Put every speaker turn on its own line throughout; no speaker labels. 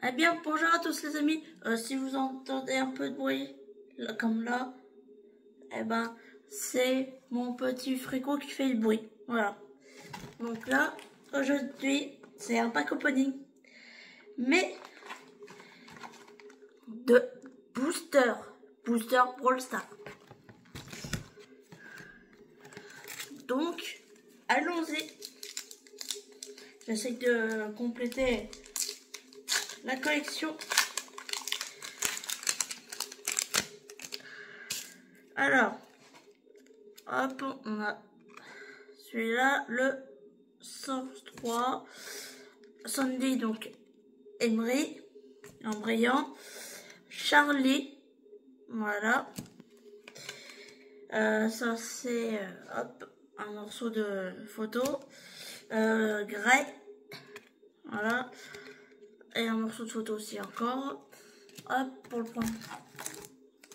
Eh bien, bonjour à tous les amis. Si vous entendez un peu de bruit, là, comme là, eh ben, c'est mon petit frigo qui fait le bruit. Voilà. Donc là, aujourd'hui, c'est un pack opening, mais de booster Brawl Stars. Donc, allons-y. J'essaie de compléter la collection. Alors, hop, on a celui-là, le 103. Sandy, donc Emery, en brillant. Charlie, voilà. Ça c'est, hop, un morceau de photo. Grey, voilà. Et un morceau de photo aussi encore. Hop, pour le prendre.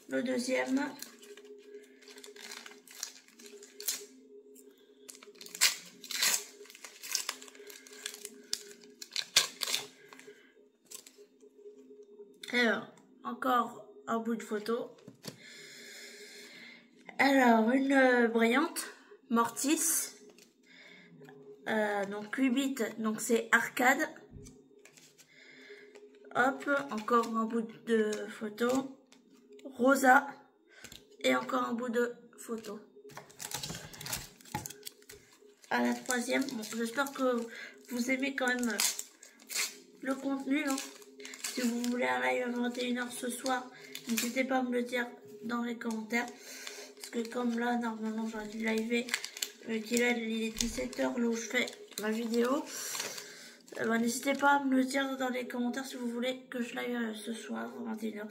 Le deuxième. Alors, encore un bout de photo. Alors, une brillante, Mortis. Donc 8 bits, donc c'est arcade. Hop, encore un bout de photo. Rosa. Et encore un bout de photo. À la troisième, bon, j'espère que vous aimez quand même le contenu. Hein. Si vous voulez un live à 21h ce soir, n'hésitez pas à me le dire dans les commentaires. Parce que comme là, normalement, j'aurais dû liver, qu'il est 17h, là où je fais ma vidéo. N'hésitez pas à me le dire dans les commentaires si vous voulez que je live ce soir à 21h.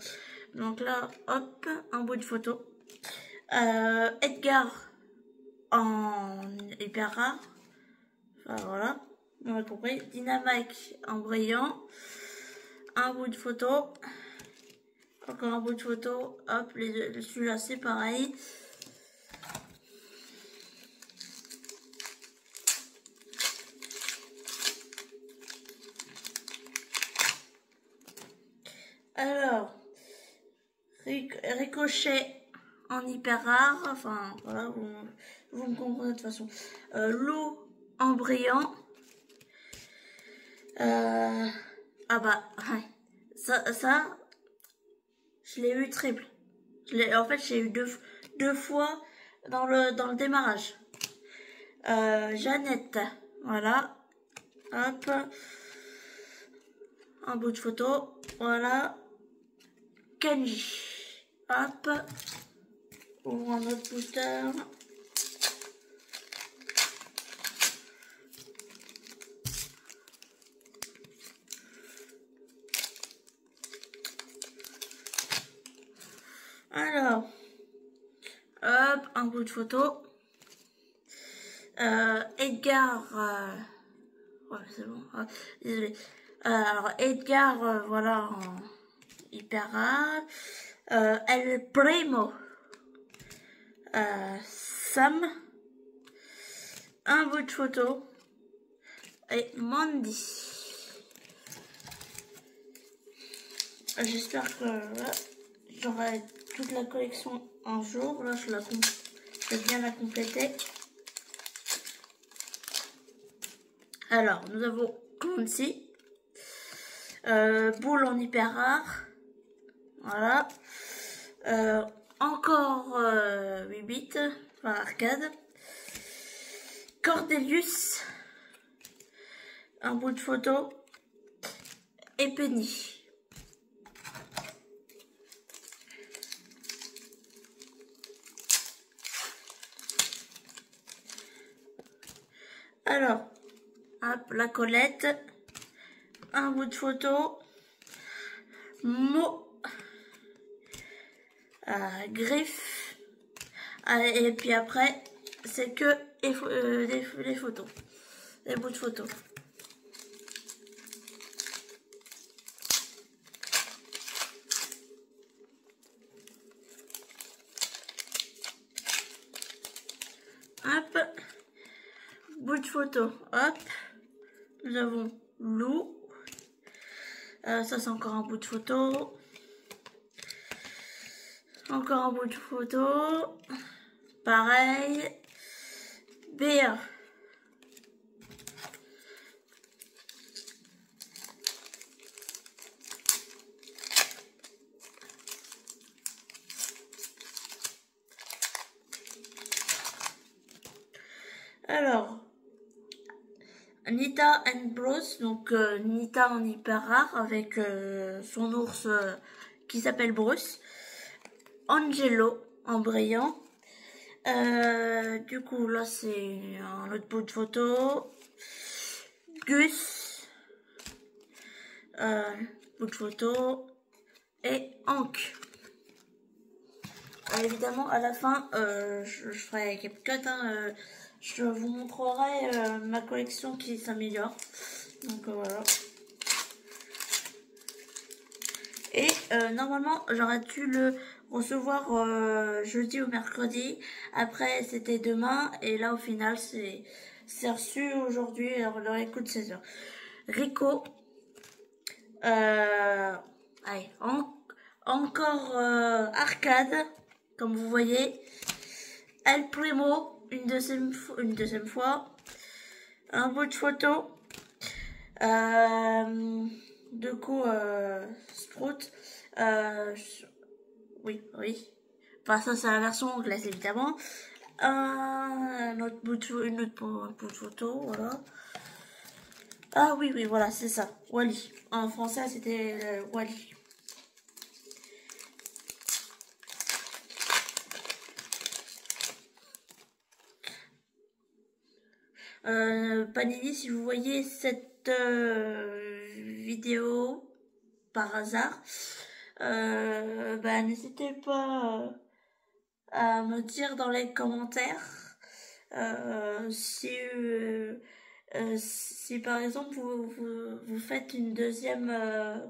Donc là, hop, un bout de photo. Edgar en hyper rare. Enfin voilà, on a compris. Dynamite en brillant. Un bout de photo. Encore un bout de photo. Hop, celui-là c'est pareil. Alors, Ricochet en hyper rare. Enfin, voilà, vous me comprenez de toute façon. Lou en brillant. Ah bah, ouais. Ça, je l'ai eu triple. En fait, j'ai eu deux fois dans le démarrage. Jeannette, voilà. Hop. Un bout de photo, voilà. Kenji, hop. Ou un autre booster. Alors, hop, un bout de photo. Edgar, ouais, c'est bon, ah, désolé. Alors, Edgar, voilà, en hyper rare. El Primo, Sam, un bout de photo. Et Mandy. J'espère que j'aurai toute la collection un jour. Là, je vais bien la compléter. Alors, nous avons Clancy. Boule en hyper rare. Voilà. Encore 8 bits. Enfin, arcade. Cordelius. Un bout de photo. Et Penny. Alors, hop, la Colette, un bout de photo, griffe, et puis après, c'est que les photos, les bouts de photos. Hop, bout de photo, hop, nous avons Lou, Ça, c'est encore un bout de photo. Encore un bout de photo. Pareil. BA. Alors, Nita and Bros, donc Nita en hyper rare avec son ours qui s'appelle Bruce. Angelo en brillant. Du coup, là, c'est un autre bout de photo. Gus. Bout de photo. Et Hank. Évidemment, à la fin, je ferai CapCut. Je vous montrerai ma collection qui s'améliore. Donc voilà. Et normalement, j'aurais dû le recevoir jeudi ou mercredi. Après, c'était demain. Et là, au final, c'est reçu aujourd'hui. Alors, l'heure écoute 16h. Rico. Allez, encore arcade, comme vous voyez. El Primo, une deuxième fois. Un bout de photo. Du coup, Sprout. Oui. Enfin, ça, c'est la version anglaise, évidemment. Un autre bout de photo, voilà. Ah oui, voilà, c'est ça. Wally. En français, c'était Wally. Panini, si vous voyez cette vidéo par hasard, n'hésitez pas à me dire dans les commentaires si par exemple vous faites une deuxième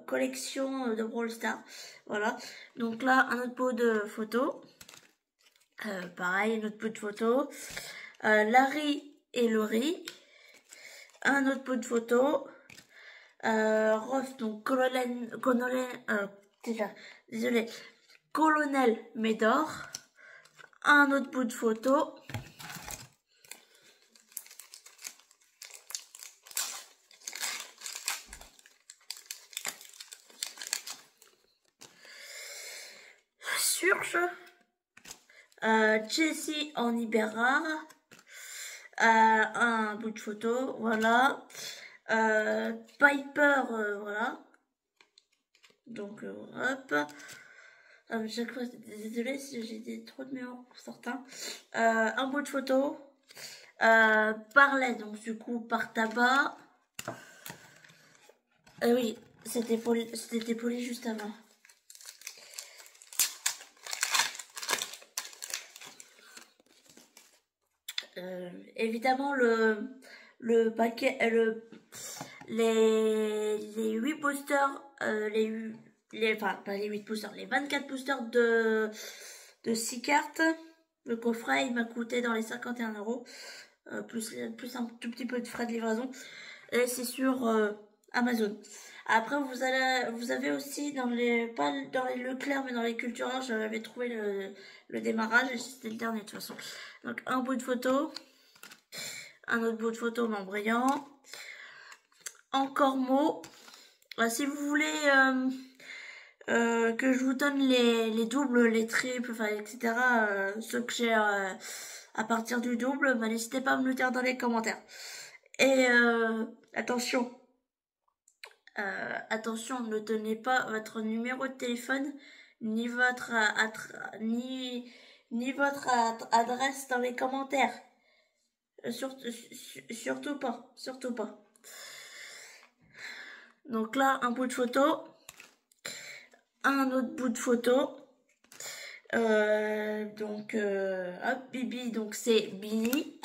collection de Brawl Stars. Voilà. Donc là, un autre pot de photos. Pareil, une autre pot de photos. Larry et Laurie. Un autre pot de photos. Ross, donc Colonel Médor. Un autre bout de photo. Surge. Jessie en hyper rare. Un bout de photo, voilà. Piper, voilà. Donc, hop. Chaque fois, désolée si j'ai des trop de mémoire pour certains. Un bout de photo. Parlet, donc du coup, par tabac. Oui, c'était poli juste avant. Évidemment, le paquet, les 8 boosters, pas les 8 boosters, les 24 boosters de 6 cartes. Le coffret, il m'a coûté dans les 51 €, plus un tout petit peu de frais de livraison. Et c'est sur Amazon. Après, vous avez aussi pas dans les Leclerc, mais dans les Cultura, j'avais trouvé le démarrage et c'était le dernier de toute façon. Donc, un bout de photo. Un autre bout de photo, mais en brillant. Encore mot. Si vous voulez que je vous donne les doubles, les triples, enfin, etc., ceux que j'ai à partir du double, n'hésitez pas à me le dire dans les commentaires. Et attention, ne donnez pas votre numéro de téléphone ni votre adresse dans les commentaires. Surtout pas. Donc là, un bout de photo. Un autre bout de photo. Hop, Bibi, donc c'est Billy.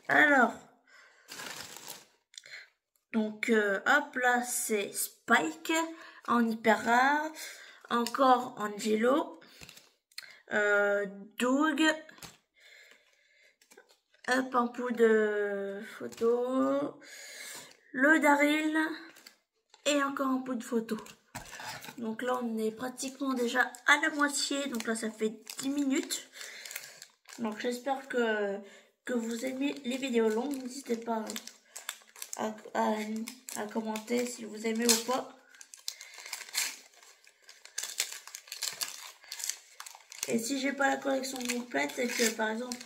Alors, donc hop, là c'est Spike en hyper rare. Encore Angelo. Doug. Hop, un pot de photo. Le Daryl. Et encore un pot de photo. Donc là, on est pratiquement déjà à la moitié. Donc là, ça fait 10 minutes. Donc j'espère que vous aimez les vidéos longues. N'hésitez pas à commenter si vous aimez ou pas. Et si j'ai pas la collection complète et que par exemple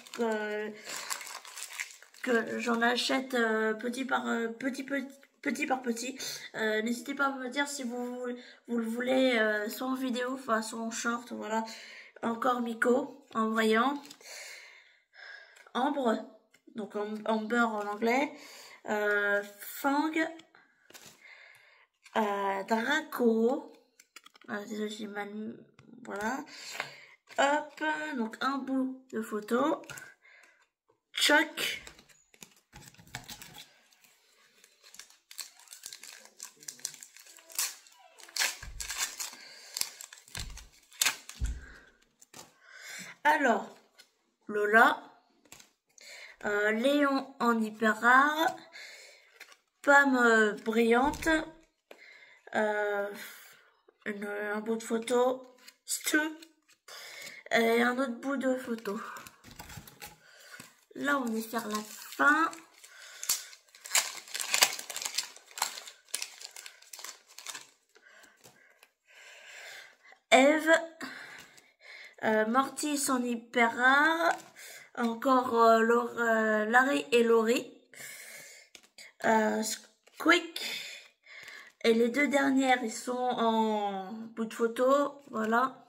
que j'en achète petit par petit, n'hésitez pas à me dire si vous le voulez soit en vidéo, enfin soit en short, voilà. Encore Miko en voyant. Ambre, donc Amber en anglais. Fang. Draco. Désolé, j'ai mal. Voilà. Hop, donc un bout de photo. Chuck. Alors, Lola. Léon en hyper rare. Pam brillante. Un bout de photo. Stu. Et un autre bout de photo. Là, on est vers la fin. Eve. Mortis en hyper rare. Encore Larry et Laurie. Squeak. Et les deux dernières, ils sont en bout de photo. Voilà.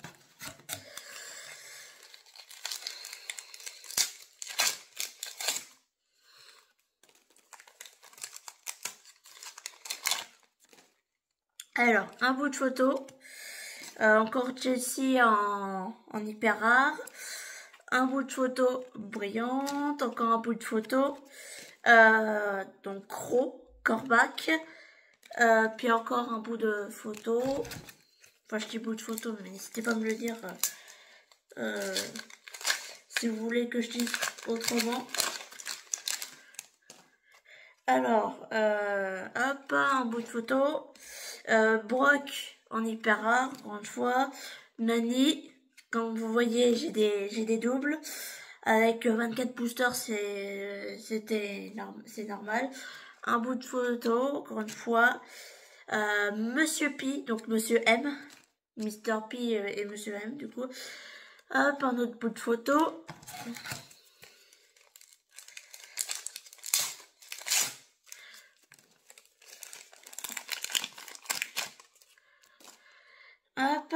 Alors, un bout de photo. Encore Jessie en hyper rare. Un bout de photo brillante. Encore un bout de photo. Donc Crow, Corbac. Puis encore un bout de photo. Enfin, je dis bout de photo, mais n'hésitez pas à me le dire si vous voulez que je dise autrement. Alors, hop, un bout de photo. Brock en hyper rare, encore une fois. Nani, comme vous voyez, j'ai des doubles. Avec 24 boosters, c'est normal. Un bout de photo, encore une fois. Monsieur P, donc Monsieur M. Mr. P et Monsieur M, du coup. Hop, un autre bout de photo. Hop.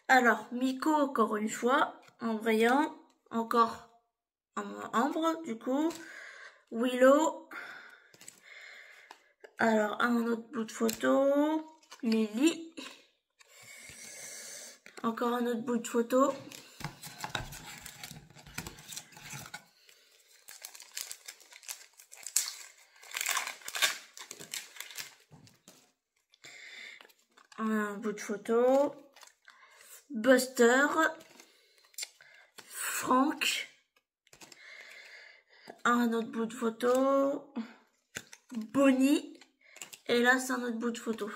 Alors, Miko, encore une fois, en brillant. Encore en ambre, du coup. Willow. Alors, un autre bout de photo. Lily. Encore un autre bout de photo. Un bout de photo. Buster. Frank. Un autre bout de photo. Bonnie. Et là, c'est un autre bout de photo. De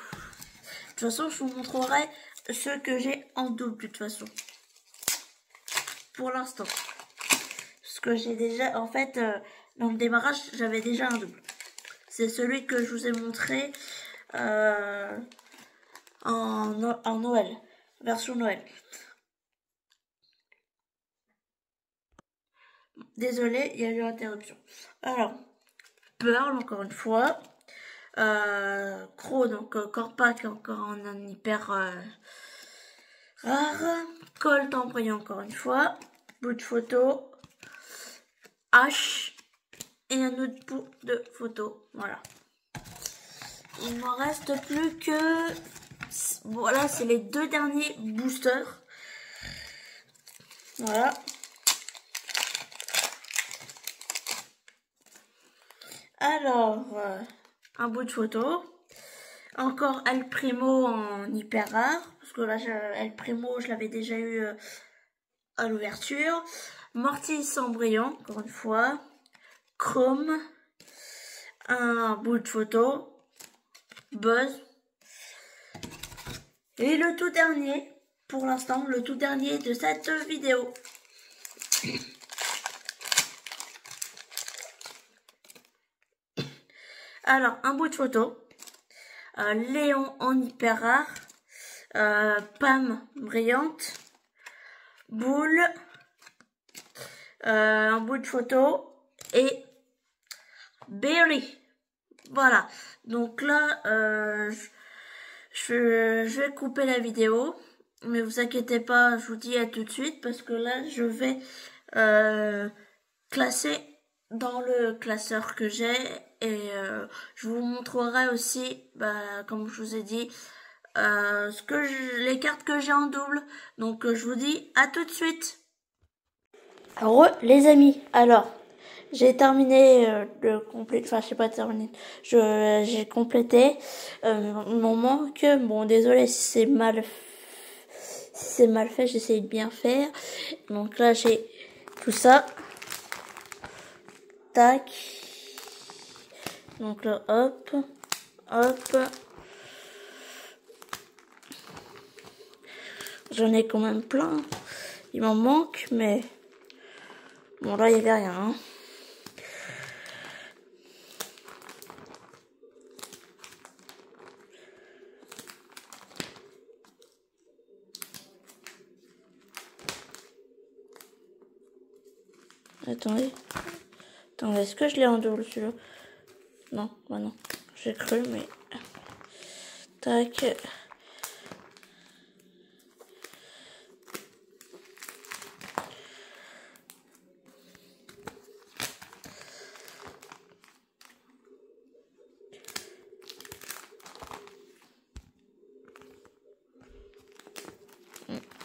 toute façon, je vous montrerai ceux que j'ai en double, de toute façon. Pour l'instant. Parce que j'ai déjà, en fait, dans le démarrage, j'avais déjà un double. C'est celui que je vous ai montré en Noël. Version Noël. Désolé, il y a eu interruption. Alors, Pearl, encore une fois. Crow, donc Corpac, encore en un hyper rare. Colt en brillant, encore une fois. Bout de photo. H. Et un autre bout de photo. Voilà. Il m'en reste plus que... Voilà, c'est les deux derniers boosters. Voilà. Alors, un bout de photo. Encore El Primo en hyper rare. Parce que là, El Primo, je l'avais déjà eu à l'ouverture. Mortis en brillant, encore une fois. Chrome. Un bout de photo. Buzz. Et le tout dernier, pour l'instant, le tout dernier de cette vidéo. Alors, un bout de photo. Léon en hyper rare. Pam brillante. Boule. Un bout de photo. Et Berry. Voilà. Donc là, je vais couper la vidéo. Mais vous inquiétez pas, je vous dis à tout de suite. Parce que là, je vais classer dans le classeur que j'ai. Et je vous montrerai aussi, comme je vous ai dit, les cartes que j'ai en double. Donc je vous dis à tout de suite. Alors les amis, alors j'ai terminé de compléter, enfin je sais pas terminé, j'ai complété. Il m'en manque, bon désolé si c'est mal fait, j'essaie de bien faire. Donc là j'ai tout ça. Tac. Donc là hop, hop. J'en ai quand même plein. Il m'en manque, mais bon là il n'y avait rien. Hein. Attendez, est-ce que je l'ai en double celui-là? Non, bah non. J'ai cru, mais tac.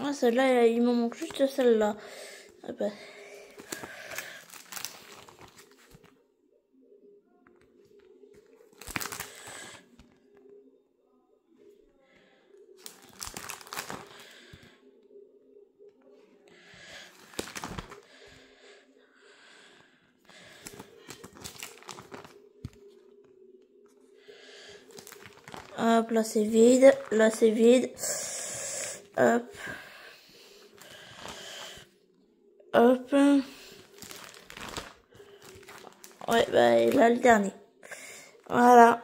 Ah, celle-là, il me manque juste celle-là. Ah bah. Hop, là c'est vide, là c'est vide. Hop. Hop. Ouais, bah et là le dernier. Voilà.